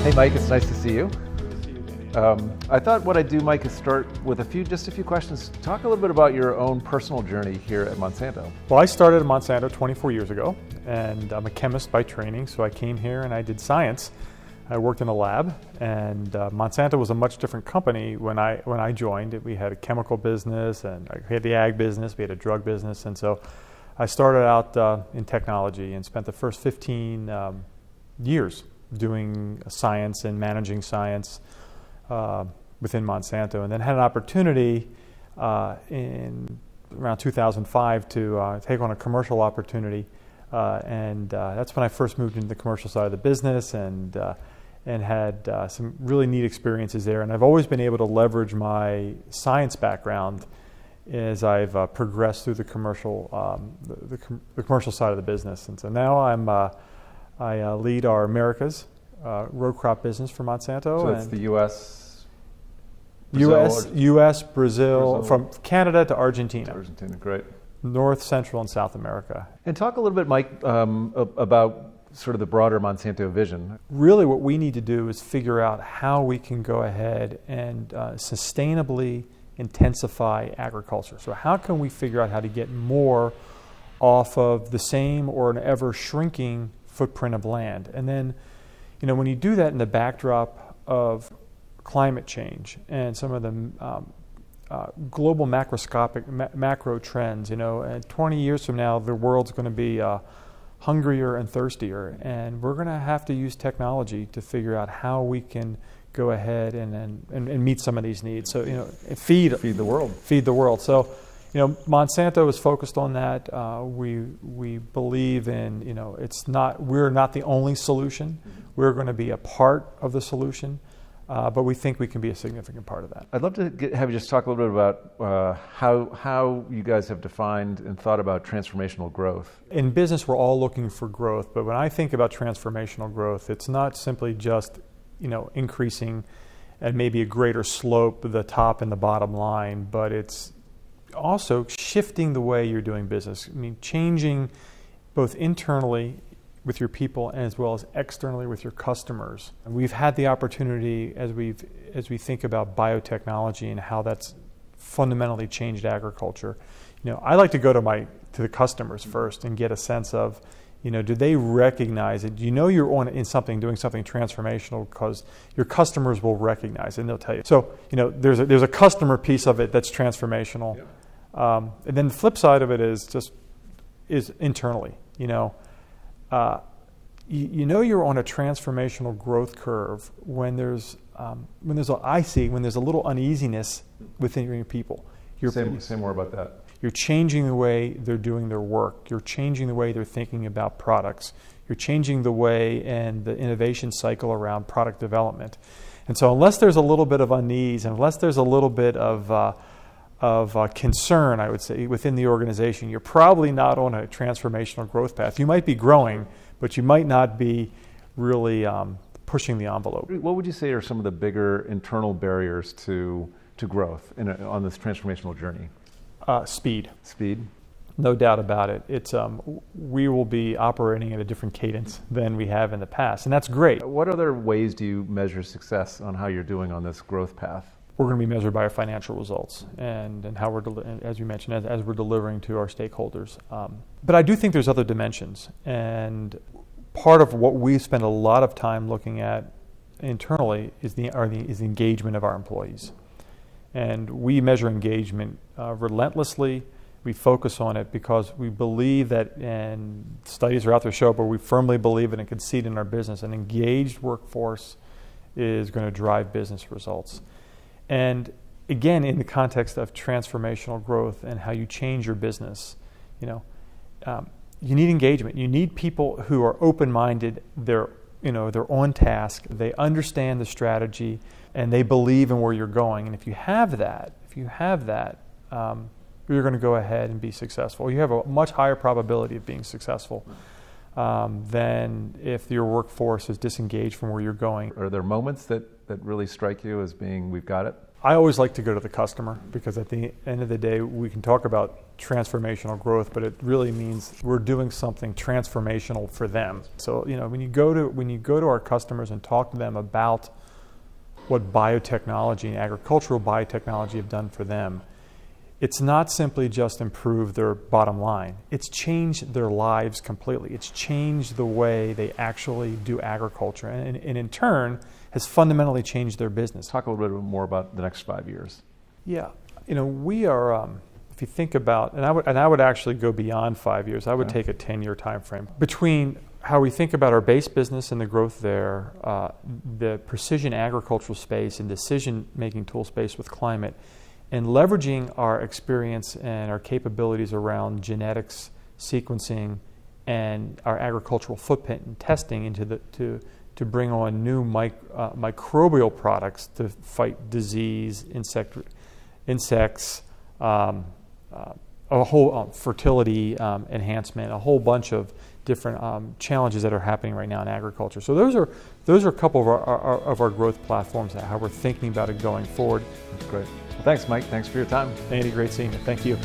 Hey Mike, it's nice to see you. Good to see you, Danny. I thought what I'd do, Mike, is start with just a few questions. Talk a little bit about your own personal journey here at Monsanto. Well, I started at Monsanto 24 years ago, and I'm a chemist by training, so I came here and I did science. I worked in a lab, and Monsanto was a much different company when I joined. We had a chemical business, and we had the ag business, we had a drug business, and so I started out in technology and spent the first 15 years doing science and managing science within Monsanto, and then had an opportunity in around 2005 to take on a commercial opportunity, and that's when I first moved into the commercial side of the business and had some really neat experiences there. And I've always been able to leverage my science background as I've progressed through the commercial the commercial side of the business. And so now I lead our Americas row crop business for Monsanto. So that's the U.S., Brazil, from Canada to Argentina. Argentina, great. North, Central, and South America. And talk a little bit, Mike, about sort of the broader Monsanto vision. Really what we need to do is figure out how we can go ahead and sustainably intensify agriculture. So how can we figure out how to get more off of the same or an ever shrinking footprint of land? And then, you know, when you do that in the backdrop of climate change and some of the global macro trends, you know, and 20 years from now, the world's going to be hungrier and thirstier, and we're going to have to use technology to figure out how we can go ahead and meet some of these needs. So, you know, feed the world. So, you know, Monsanto is focused on that. We believe in, you know, we're not the only solution. We're going to be a part of the solution, but we think we can be a significant part of that. I'd love to have you just talk a little bit about how you guys have defined and thought about transformational growth. In business, we're all looking for growth, but when I think about transformational growth, it's not simply just, you know, increasing at maybe a greater slope, the top and the bottom line, but it's also shifting the way you're doing business. I mean, changing both internally with your people as well as externally with your customers. And we've had the opportunity as we think about biotechnology and how that's fundamentally changed agriculture. You know, I like to go to the customers first and get a sense of, you know, do they recognize it? Do you know you're doing something transformational? Because your customers will recognize it and they'll tell you. So, you know, there's a customer piece of it that's transformational. Yep. And then the flip side of it is internally. You know, you know you're on a transformational growth curve when there's a little uneasiness within your people. Say more about that. You're changing the way they're doing their work. You're changing the way they're thinking about products. You're changing the way and the innovation cycle around product development. And so unless there's a little bit of unease, and unless there's a little bit of concern, I would say, within the organization, you're probably not on a transformational growth path. You might be growing, but you might not be really pushing the envelope. What would you say are some of the bigger internal barriers to growth on this transformational journey? Speed. Speed? No doubt about it. We will be operating at a different cadence than we have in the past, and that's great. What other ways do you measure success on how you're doing on this growth path? We're going to be measured by our financial results and how as you mentioned, as we're delivering to our stakeholders. But I do think there's other dimensions, and part of what we spend a lot of time looking at internally is the engagement of our employees. And we measure engagement relentlessly. We focus on it because we believe that, and studies are out there show, but we firmly believe it and can see it in our business. An engaged workforce is going to drive business results. And again, in the context of transformational growth and how you change your business, you know, you need engagement. You need people who are open-minded. They're on task. They understand the strategy, and they believe in where you're going. And if you have that, you're going to go ahead and be successful. You have a much higher probability of being successful than if your workforce is disengaged from where you're going. Are there moments that really strike you as being, we've got it? I always like to go to the customer, because at the end of the day, we can talk about transformational growth, but it really means we're doing something transformational for them. So, when you go to our customers and talk to them about what biotechnology and agricultural biotechnology have done for them, it's not simply just improved their bottom line. It's changed their lives completely. It's changed the way they actually do agriculture, and in turn has fundamentally changed their business. Talk a little bit more about the next 5 years. Yeah, we are. If you think about, and I would actually go beyond 5 years. I would take a 10-year time frame between how we think about our base business and the growth there, the precision agricultural space and decision-making tool space with climate, and leveraging our experience and our capabilities around genetics, sequencing, and our agricultural footprint and testing to bring on new microbial products to fight disease, insects, a whole fertility enhancement, a whole bunch of different challenges that are happening right now in agriculture. So those are a couple of our growth platforms, how we're thinking about it going forward. That's great. Well, thanks, Mike. Thanks for your time. Andy, great seeing you. Thank you.